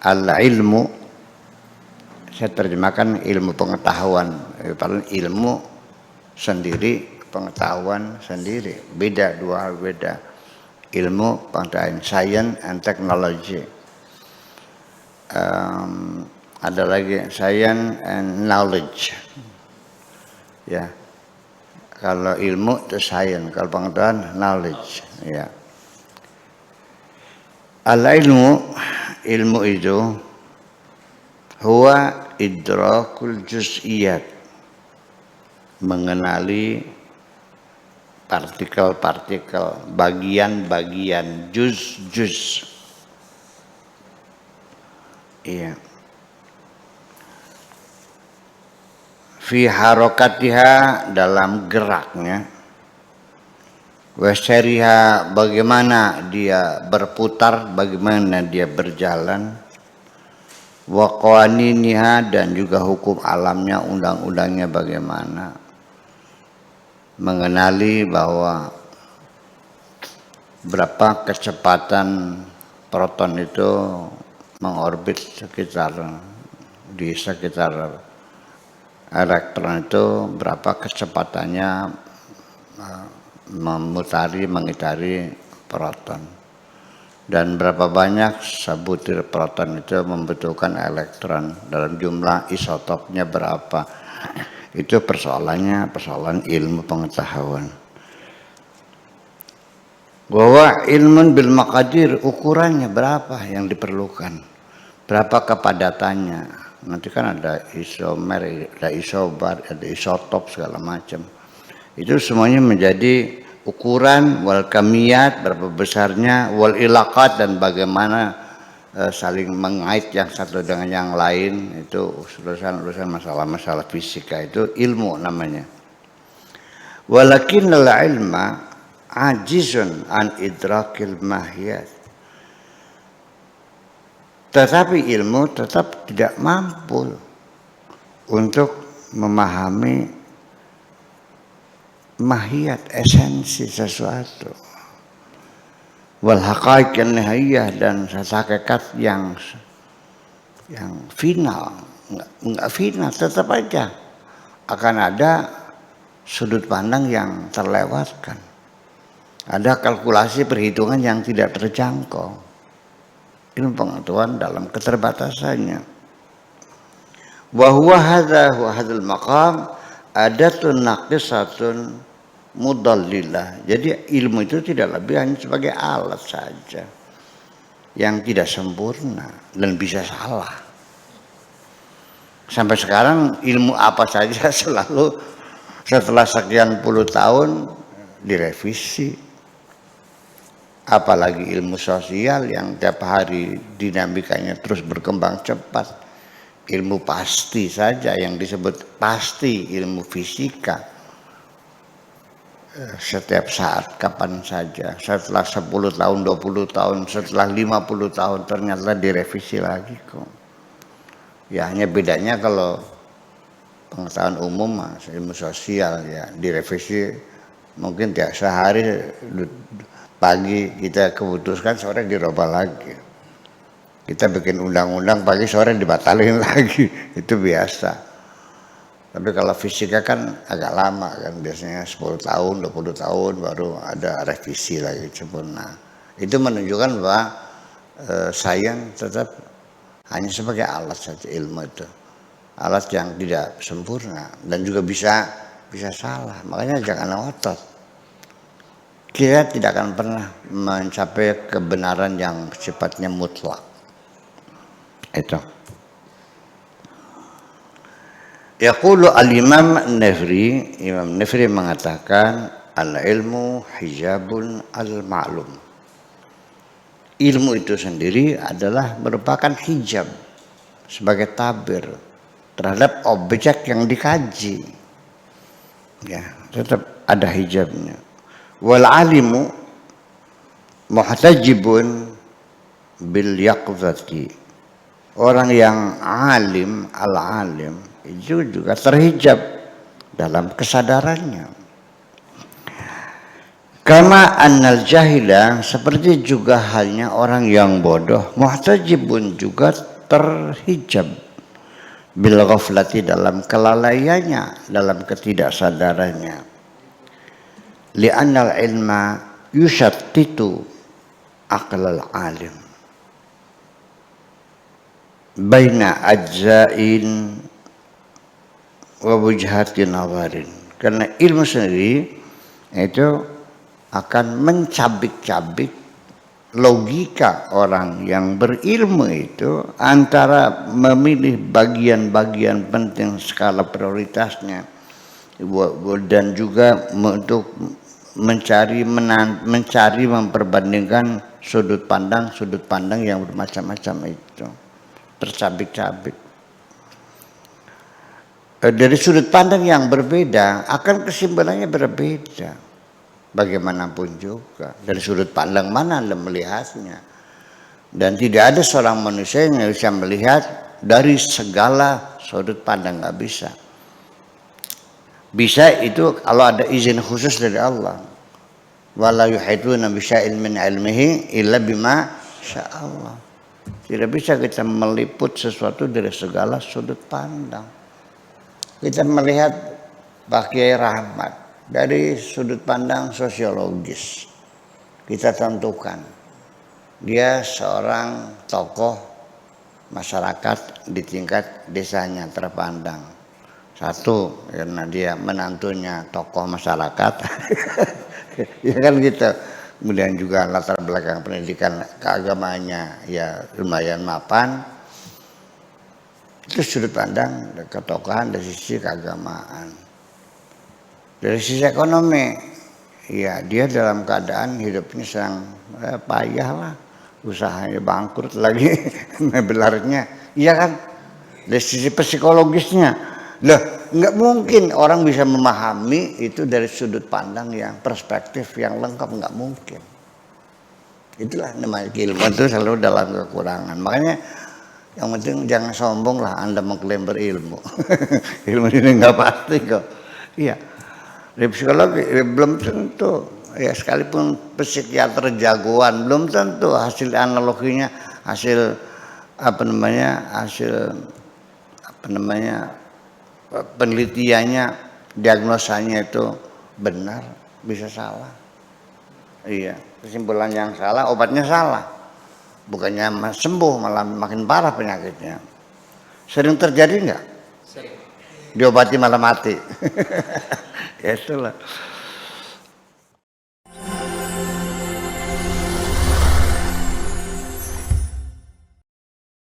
Al-ilmu, saya terjemahkan ilmu pengetahuan. Padahal ilmu sendiri, pengetahuan sendiri. Beda, dua hal beda. Ilmu pengetahuan, science and technology. Ada lagi science and knowledge. Ya. Kalau ilmu itu science, kalau pengetahuan knowledge. Ya. Al-ilmu, ilmu itu huwa idrakul juz'iyat, mengenali partikel-partikel, bagian-bagian, juz-juz. Iya. Fi harokatiha, dalam geraknya, wasyariha, bagaimana dia berputar, bagaimana dia berjalan, wa qawaniniha, dan juga hukum alamnya, undang-undangnya bagaimana. Mengenali bahwa berapa kecepatan proton itu mengorbit di sekitar elektron itu, berapa kecepatannya mengitari proton, dan berapa banyak sebutir proton itu membutuhkan elektron, dalam jumlah isotopnya berapa. Itu persoalannya, persoalan ilmu pengetahuan. Bahwa ilmun bil maqadir, ukurannya berapa yang diperlukan, berapa kepadatannya. Nanti kan ada isomer, ada isobar, ada isotop, segala macam. Itu semuanya menjadi ukuran, wal kamiyat, berapa besarnya, wal ilaqat, dan bagaimana saling mengait yang satu dengan yang lain. Itu urusan masalah-masalah fisika, itu ilmu namanya. Walakinnal ilma ajizun an idrakil mahiyat. Tetapi ilmu tetap tidak mampu untuk memahami mahiyat, esensi sesuatu, wal haqaiq an-nihayah, dan hakikat yang final. Enggak final, tetap aja akan ada sudut pandang yang terlewatkan, ada kalkulasi perhitungan yang tidak terjangkau. Ilmu pengetahuan dalam keterbatasannya. Wa huwa hadzal maqam adatun naqisatun mudallilah. Jadi ilmu itu tidak lebih hanya sebagai alat saja yang tidak sempurna dan bisa salah. Sampai sekarang ilmu apa saja selalu setelah sekian puluh tahun direvisi. Apalagi ilmu sosial yang tiap hari dinamikanya terus berkembang cepat. Ilmu pasti saja yang disebut pasti, ilmu fisika, setiap saat, kapan saja. Setelah 10 tahun, 20 tahun, setelah 50 tahun ternyata direvisi lagi kok. Ya hanya bedanya kalau pengetahuan umum, ilmu sosial ya direvisi mungkin tiap sehari. Pagi kita keputuskan, sore dirubah lagi. Kita bikin undang-undang, pagi sore dibatalin lagi. Itu biasa. Tapi kalau fisika kan agak lama kan, biasanya 10 tahun, 20 tahun baru ada revisi lagi sempurna. Itu menunjukkan bahwa sains tetap hanya sebagai alat saja, ilmu itu. Alat yang tidak sempurna dan juga bisa salah. Makanya jangan ngotot. Kita tidak akan pernah mencapai kebenaran yang sifatnya mutlak. Itu. Yaqulu al-Imam Nafri, Imam Nafri mengatakan al-ilmu hijabun al-ma'lum. Ilmu itu sendiri adalah merupakan hijab sebagai tabir terhadap objek yang dikaji. Ya, tetap ada hijabnya. Wal alimu muhtajibun bil yaqzati. Orang yang alim, al-alim itu juga terhijab dalam kesadarannya. Kama annal jahila, seperti juga halnya orang yang bodoh, muhtajibun juga terhijab bil ghaflati dalam kelalaiannya, dalam ketidaksadarannya. Li'annal ilma yushattitu aqlal alim baina ajzain wa wujhati nawarin. Karena ilmu sendiri itu akan mencabik-cabik logika orang yang berilmu itu antara memilih bagian-bagian penting skala prioritasnya dan juga untuk mencari memperbandingkan sudut pandang yang bermacam-macam itu tercabik-cabik. Dari sudut pandang yang berbeda akan kesimpulannya berbeda. Bagaimanapun juga dari sudut pandang mana Anda melihatnya, dan tidak ada seorang manusia yang bisa melihat dari segala sudut pandang, nggak bisa. Bisa itu kalau ada izin khusus dari Allah. Wala yuhituna bisyai'in min ilmihi illa bima sya'allah. Tidak bisa kita meliput sesuatu dari segala sudut pandang. Kita melihat Pak Kiai Rahmat dari sudut pandang sosiologis. Kita tentukan dia seorang tokoh masyarakat di tingkat desanya terpandang. Satu, karena dia menantunya tokoh masyarakat. Ya kan gitu. Kemudian juga latar belakang pendidikan keagamaannya ya lumayan mapan. Itu sudut pandang ketokohan dari sisi keagamaan. Dari sisi ekonomi, ya dia dalam keadaan hidupnya sedang payah lah, usahanya bangkrut lagi, mebelarnya, iya kan? Dari sisi psikologisnya, loh nggak mungkin orang bisa memahami itu dari sudut pandang yang perspektif yang lengkap, nggak mungkin. Itulah namanya ilmu itu selalu dalam kekurangan. Makanya yang penting jangan sombong lah Anda mengklaim berilmu. Ilmu ini nggak pasti kok. Iya. Di psikologi belum tentu. Ya sekalipun psikiater jagoan belum tentu hasil analoginya, hasil penelitiannya, diagnosanya itu benar, bisa salah. Iya, kesimpulan yang salah, obatnya salah. Bukannya sembuh, malah makin parah penyakitnya. Sering terjadi enggak? Sering. Diobati malah mati. Ya itulah.